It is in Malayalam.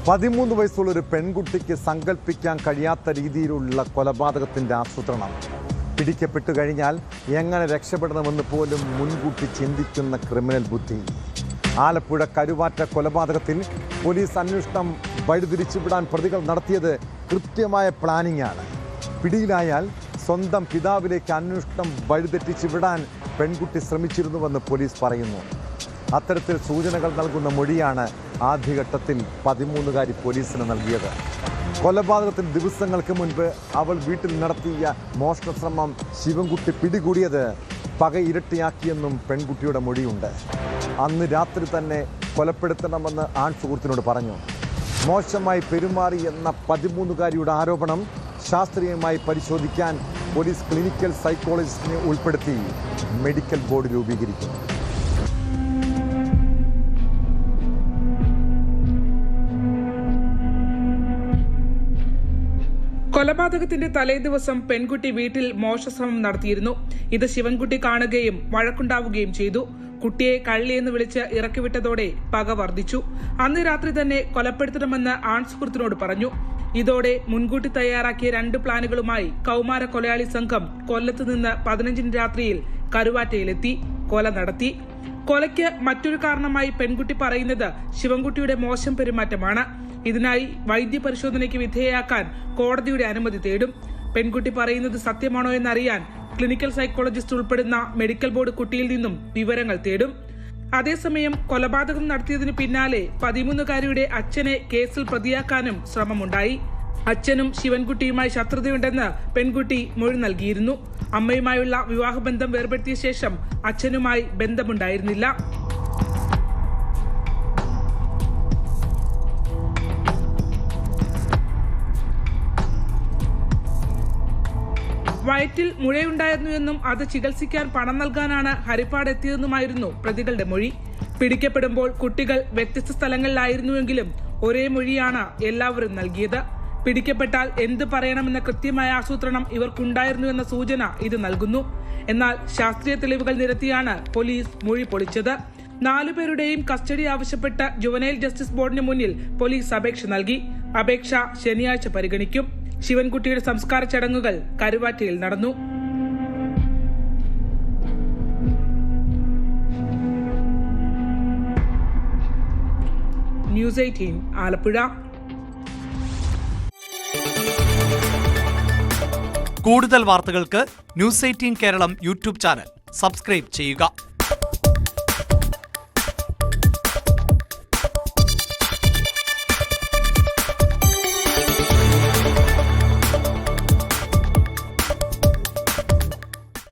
13 വയസ്സുള്ള ഒരു പെൺകുട്ടിക്ക് സങ്കല്പിക്കാൻ കഴിയാത്ത രീതിയിലുള്ള കൊലപാതകത്തിൻ്റെ ആസൂത്രണം. പിടിക്കപ്പെട്ടു കഴിഞ്ഞാൽ എങ്ങനെ രക്ഷപ്പെടണമെന്ന് പോലും മുൻകൂട്ടി ചിന്തിക്കുന്ന ക്രിമിനൽ ബുദ്ധി. ആലപ്പുഴ കരുവാറ്റ കൊലപാതകത്തിൽ പോലീസ് അന്വേഷണം വഴിതിരിച്ചുവിടാൻ പ്രതികൾ നടത്തിയത് കൃത്യമായ പ്ലാനിംഗാണ്. പിടിയിലായാൽ സ്വന്തം പിതാവിലേക്ക് അന്വേഷണം വഴിതെറ്റിച്ചു വിടാൻ പെൺകുട്ടി ശ്രമിച്ചിരുന്നുവെന്ന് പോലീസ് പറയുന്നു. അത്തരത്തിൽ സൂചനകൾ നൽകുന്ന മൊഴിയാണ് ആദ്യഘട്ടത്തിൽ 13കാരി പോലീസിന് നൽകിയത്. കൊലപാതകത്തിന് ദിവസങ്ങൾക്ക് മുൻപ് അവൾ വീട്ടിൽ നടത്തിയ മോഷണ ശ്രമം ശിവൻകുട്ടി പിടികൂടിയത് പക ഇരട്ടിയാക്കിയെന്നും പെൺകുട്ടിയുടെ മൊഴിയുണ്ട്. അന്ന് രാത്രി തന്നെ കൊലപ്പെടുത്തണമെന്ന് സുഹൃത്തിനോട് പറഞ്ഞു. മോശമായി പെരുമാറി എന്ന 13കാരിയുടെ ആരോപണം ശാസ്ത്രീയമായി പരിശോധിക്കാൻ പോലീസ് ക്ലിനിക്കൽ സൈക്കോളജിസ്റ്റിനെ ഉൾപ്പെടുത്തി മെഡിക്കൽ ബോർഡ് രൂപീകരിക്കും. കൊലപാതകത്തിന്റെ തലേദിവസം പെൺകുട്ടി വീട്ടിൽ മോഷണശ്രമം നടത്തിയിരുന്നു. ഇത് ശിവൻകുട്ടി കാണുകയും വഴക്കുണ്ടാവുകയും ചെയ്തു. കുട്ടിയെ കള്ളിയെന്ന് വിളിച്ച് ഇറക്കിവിട്ടതോടെ പക വർദ്ധിച്ചു. അന്ന് രാത്രി തന്നെ കൊലപ്പെടുത്തണമെന്ന് സുഹൃത്തിനോട് പറഞ്ഞു. ഇതോടെ മുൻകൂട്ടി തയ്യാറാക്കിയ 2 പ്ലാനുകളുമായി കൗമാര കൊലയാളി സംഘം കൊല്ലത്ത് നിന്ന് 15 രാത്രിയിൽ കരുവാറ്റയിലെത്തി കൊല നടത്തി. കൊലയ്ക്ക് മറ്റൊരു കാരണമായി പെൺകുട്ടി പറയുന്നത് ശിവൻകുട്ടിയുടെ മോശം പെരുമാറ്റമാണ്. ഇതിനായി വൈദ്യപരിശോധനയ്ക്ക് വിധേയയാക്കാൻ കോടതിയുടെ അനുമതി തേടും. പെൺകുട്ടി പറയുന്നത് സത്യമാണോ എന്നറിയാൻ ക്ലിനിക്കൽ സൈക്കോളജിസ്റ്റ് ഉൾപ്പെടുന്ന മെഡിക്കൽ ബോർഡ് കുട്ടിയിൽ നിന്നും വിവരങ്ങൾ തേടും. അതേസമയം കൊലപാതകം നടത്തിയതിനു പിന്നാലെ 13കാരിയുടെ അച്ഛനെ കേസിൽ പ്രതിയാക്കാനും ശ്രമമുണ്ടായി. അച്ഛനും ശിവൻകുട്ടിയുമായി ശത്രുതയുണ്ടെന്ന് പെൺകുട്ടി മൊഴി നൽകിയിരുന്നു. അമ്മയുമായുള്ള വിവാഹബന്ധം വേർപെടുത്തിയ ശേഷം അച്ഛനുമായി ബന്ധമുണ്ടായിരുന്നില്ല. വയറ്റിൽ മുഴയുണ്ടായിരുന്നുവെന്നും അത് ചികിത്സിക്കാൻ പണം നൽകാനാണ് ഹരിപ്പാട് എത്തിയതെന്നുമായിരുന്നു പ്രതികളുടെ മൊഴി. പിടിക്കപ്പെടുമ്പോൾ കുട്ടികൾ വ്യത്യസ്ത സ്ഥലങ്ങളിലായിരുന്നുവെങ്കിലും ഒരേ മൊഴിയാണ് എല്ലാവരും നൽകിയത്. പിടിക്കപ്പെട്ടാൽ എന്ത് പറയണമെന്ന കൃത്യമായ ആസൂത്രണം ഇവർക്കുണ്ടായിരുന്നുവെന്ന സൂചന ഇത് നൽകുന്നു. എന്നാൽ ശാസ്ത്രീയ തെളിവുകൾ നിരത്തിയാണ് പോലീസ് മൊഴി പൊളിച്ചത്. 4 പേരുടെയും കസ്റ്റഡി ആവശ്യപ്പെട്ട് ജുവനൈൽ ജസ്റ്റിസ് ബോർഡിന് മുന്നിൽ പോലീസ് അപേക്ഷ നൽകി. അപേക്ഷ ശനിയാഴ്ച പരിഗണിക്കും. ശിവൻകുട്ടിയുടെ സംസ്കാര ചടങ്ങുകൾ കരുവാറ്റയിൽ നടന്നു. ന്യൂസ് 18 ആലപ്പുഴ. കൂടുതൽ വാർത്തകൾക്ക് news 18 Keralam YouTube channel subscribe ചെയ്യുക.